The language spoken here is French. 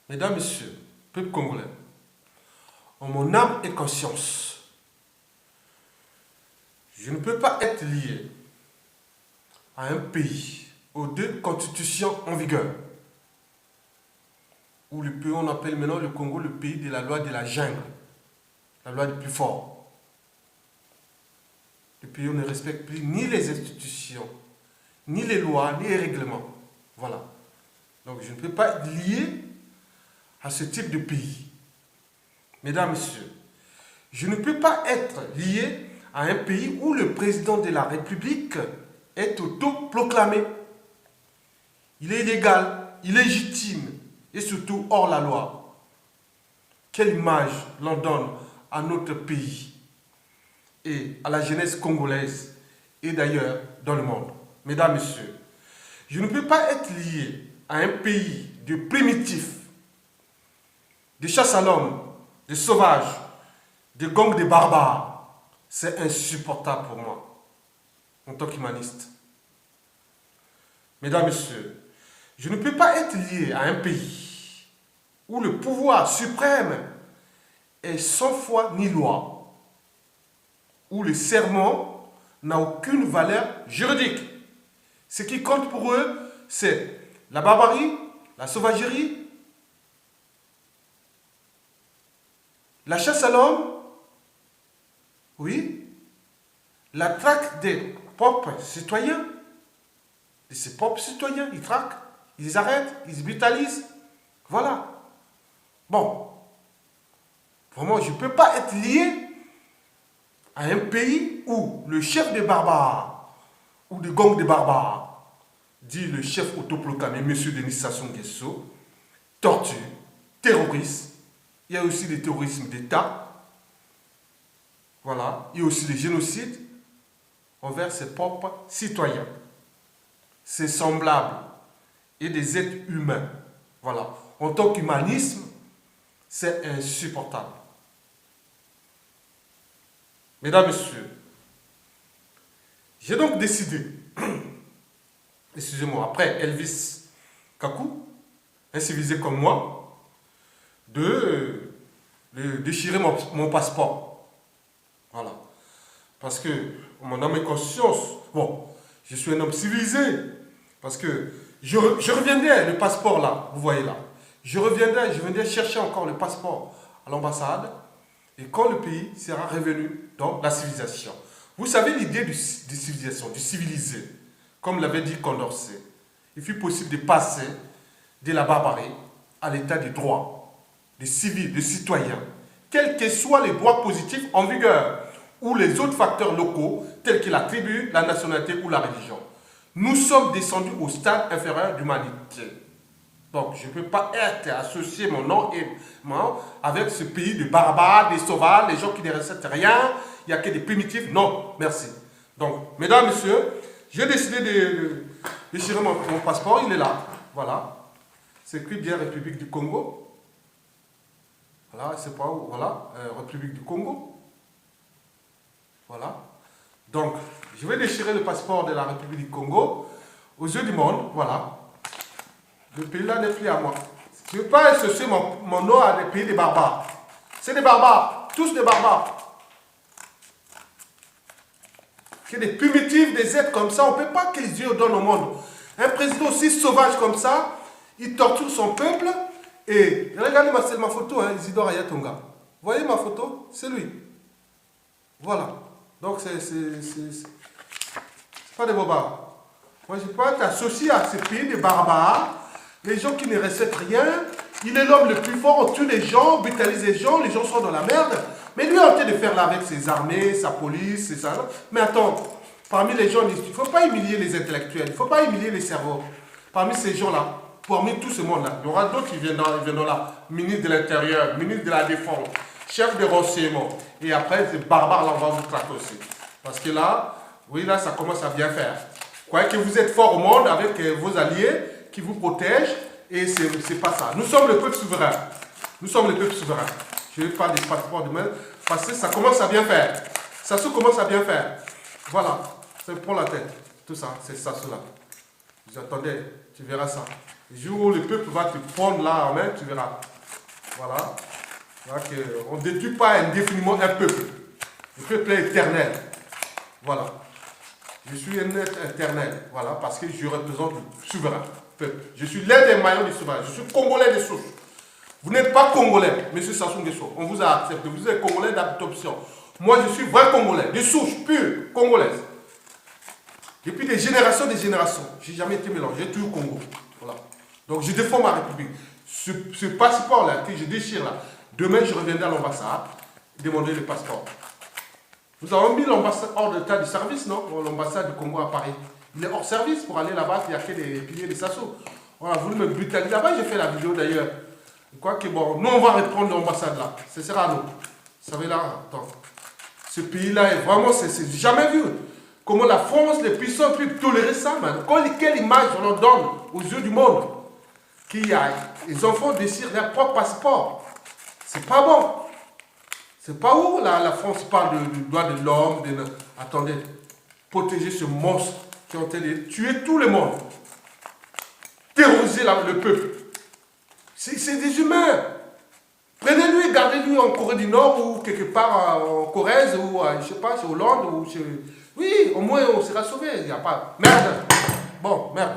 Mesdames, Messieurs, peuple congolais, en mon âme et conscience, je ne peux pas être lié à un pays aux deux constitutions en vigueur, où le pays, on appelle maintenant le Congo le pays de la loi de la jungle, la loi du plus fort. Le pays où on ne respecte plus ni les institutions, ni les lois, ni les règlements. Voilà. Donc je ne peux pas être lié à ce type de pays. Mesdames, Messieurs, je ne peux pas être lié à un pays où le président de la République est autoproclamé. Il est illégal, illégitime et surtout hors la loi. Quelle image l'on donne à notre pays et à la jeunesse congolaise et d'ailleurs dans le monde. Mesdames, Messieurs, je ne peux pas être lié à un pays de primitifs, de chasse à l'homme, de sauvages, de gangs de barbares. C'est insupportable pour moi, en tant qu'humaniste. Mesdames, Messieurs, je ne peux pas être lié à un pays où le pouvoir suprême est sans foi ni loi, où le serment n'a aucune valeur juridique. Ce qui compte pour eux, c'est la barbarie, la sauvagerie, la chasse à l'homme, oui, la traque des propres citoyens, de ses propres citoyens, ils traquent, ils les arrêtent, ils les brutalisent, voilà. Bon, vraiment, je ne peux pas être lié à un pays où le chef des barbares, ou des gangs de barbares, dit le chef autoproclamé, M. Denis Sassou Nguesso, torture, terroriste, il y a aussi le terrorisme d'État, voilà, il y a aussi le génocide envers ses propres citoyens, ses semblables et des êtres humains. Voilà, en tant qu'humanisme, c'est insupportable. Mesdames, Messieurs, j'ai donc décidé, excusez-moi, après Elvis Kakou, un civilisé comme moi, de déchirer mon passeport. Voilà. Parce que, mon âme et conscience, bon, je suis un homme civilisé. Parce que je reviendrai, le passeport là, vous voyez là. Je viendrai chercher encore le passeport à l'ambassade. Et quand le pays sera revenu dans la civilisation. Vous savez l'idée de civilisation, du civilisé, comme l'avait dit Condorcet. Il fut possible de passer de la barbarie à l'état de droit, de civil, de citoyen, quels que soient les droits positifs en vigueur, ou les autres facteurs locaux, tels que la tribu, la nationalité ou la religion. Nous sommes descendus au stade inférieur d'humanité. Donc, je ne peux pas être associé mon nom et moi avec ce pays de barbares, des sauvages, les gens qui ne respectent rien, il n'y a que des primitifs. Non, merci. Donc, mesdames, messieurs, j'ai décidé de déchirer mon passeport, il est là. Voilà. C'est écrit bien République du Congo. Voilà, c'est pas où, voilà, République du Congo. Voilà. Donc, je vais déchirer le passeport de la République du Congo aux yeux du monde. Voilà. Le pays-là n'est plus à moi. Je ne veux pas associer mon nom à des pays des barbares. C'est des barbares. Tous des barbares. Que des primitifs, des êtres comme ça, on ne peut pas qu'ils Dieu donnent au monde. Un président aussi sauvage comme ça, il torture son peuple. Et regardez ma photo, hein, Isidore Ayatonga. Vous voyez ma photo? C'est lui. Voilà. Donc, c'est pas des barbares. Moi, je ne peux pas être associé à ces pays de barbares, les gens qui ne respectent rien. Il est l'homme le plus fort, on tue les gens, on brutalise les gens sont dans la merde. Mais lui est en train de faire là avec ses armées, sa police, c'est ça. Mais attends, parmi les gens, il ne faut pas humilier les intellectuels, il ne faut pas humilier les cerveaux. Parmi ces gens-là, parmi tout ce monde-là, il y aura d'autres qui viendront là. Ministre de l'Intérieur, ministre de la Défense, chef de renseignement. Et après, ces barbares, là, on va vous traquer aussi. Parce que là, oui, là, ça commence à bien faire. Croyez que vous êtes fort au monde avec vos alliés qui vous protègent. Et c'est pas ça. Nous sommes le peuple souverain. Nous sommes le peuple souverain. Je vais pas des passeports demain. Parce que ça commence à bien faire. Ça se commence à bien faire. Voilà. Ça me prend la tête. Tout ça, c'est ça, cela. J'attendais. Tu verras ça. Le jour où le peuple va te prendre là en main, tu verras. Voilà. On ne détruit pas indéfiniment un peuple. Le peuple est éternel. Voilà. Je suis un être éternel. Voilà, parce que je représente le souverain peuple. Je suis l'un des maillons du souverain. Je suis congolais de souche. Vous n'êtes pas congolais, M. Sassou Nguesso. On vous a accepté. Vous êtes congolais d'adoption. Moi, je suis vrai congolais, de souche pure, congolaise. Depuis des générations, je n'ai jamais été mélangé. J'ai toujours Congo. Voilà. Donc, je défends ma République. Ce passeport-là que je déchire là, demain, je reviendrai à l'ambassade demander le passeport. Nous avons mis l'ambassade hors d'état de service, non? L'ambassade du Congo à Paris. Il est hors service pour aller là-bas, il n'y a que des piliers de Sassou. On a voulu me brutaliser. Là-bas, j'ai fait la vidéo d'ailleurs. Quoi que bon, nous, on va reprendre l'ambassade là. Ce sera à nous. Vous savez là, attends. Ce pays-là est vraiment, c'est jamais vu. Comment la France, les puissants peuvent tolérer ça, man. Quelle image on leur donne aux yeux du monde? Les enfants désirent leur propre passeport. C'est pas bon. C'est pas où la France parle du droit de l'homme. Attendez, protéger ce monstre qui ont tué tout le monde. Terroriser le peuple. C'est des humains. Prenez-lui et gardez-lui en Corée du Nord ou quelque part en Corrèze ou je sais pas, chez Hollande ou chez... Oui, au moins on sera sauvé. Il n'y a pas... Merde. Bon, merde.